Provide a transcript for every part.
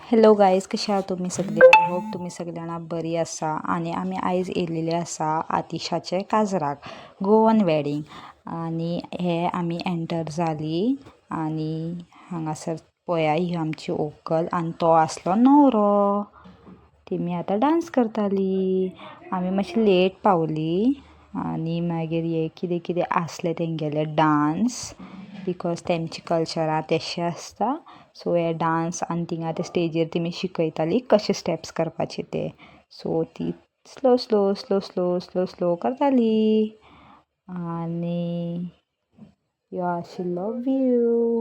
Hello guys, कशा आहात तुम्ही सगळे? आय होप तुम्ही सगळ्यांना बरी आसा. आणि आम्ही आयज येयलेले आसा आतिशाचे काजराक गोवन वेडिंग. आणि हे आमी एंटर जाली आणि हांगासर पळया ही आमची व्हंकल आणि तो आसलो न्हवरो. तेमी आतां डान्स करताली. आमी मातशी लेट पावली आणि मागीर हे कितें कितें आसलें तेंगेले डान्स, बिकॉज तेंचे कल्चरा तेशें आसता. सो हे डान्स आनी थिंगा ते स्टेजीर तेमी शिकयताली कशे स्टेप्स करपाचे ते. सो ती slow slow slow slow slow slow करताली. आनी ह्यो आशिल्लो व्यू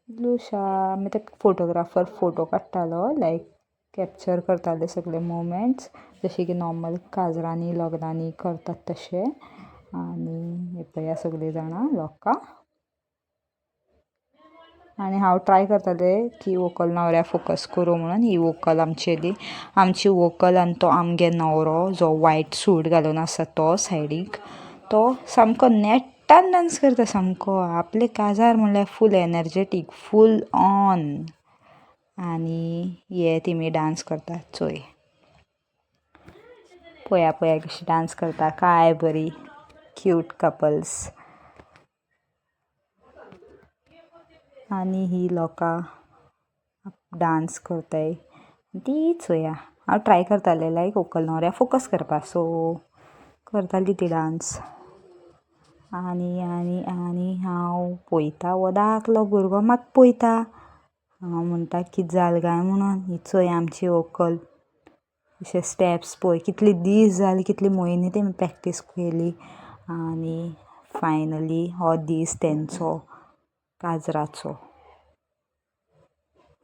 ब्लूशा. मागीर ते फोटोग्राफर फोटो काडटालो, लायक कॅप्चर करताले सगळे मोमेंट्स, जशे की नॉर्मल काजरांनी लग्नांनी करतात तशे. आनी हे पळया सगळीं जाणां लोकां. आनी हांव ट्राय करतालें की व्हंकल न्हवऱ्या फोकस करूं म्हणून. ही व्हंकल आमची व्हंकल आनी तो आमगे न्हवरो जो व्हायट सूट घालून आसा तो सायडीक, तो सामको नेट्टान डान्स करता सामको. आपले काजार म्हणल्यार फूल एनर्जेटीक, फूल ऑन. आनी हे तेमी डान्स करता चोय. पळया पळया कशी डान्स करता, काय बरी क्यूट कपल्स. आनी ही लोकां डान्स करताय ती चोया. हांव ट्राय करतालें लायक व्हंकल न्हवऱ्या फोकस करपाक, सो करताली ती डान्स. आनी आनी आनी हांव पळयता, हो धाकलो भुरगो म्हाका पळयता. हांव म्हणटा कितें जालें काय म्हणून. ही चोय आमची व्हंकल अशे स्टेप्स पळय, कितले दीस जाले, कितले म्हयने तेमी प्रॅक्टीस केली. आनी फायनली हो दीस तेंचो काजराचो.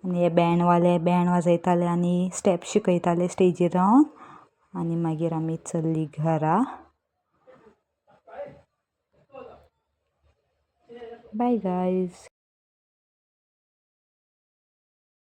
आनी हे बँडवाले बँड वाजयताले आनी स्टेप्स शिकयताले स्टेजीर रावन. आनी मागीर आमी चल्ली घरा. Bye guys.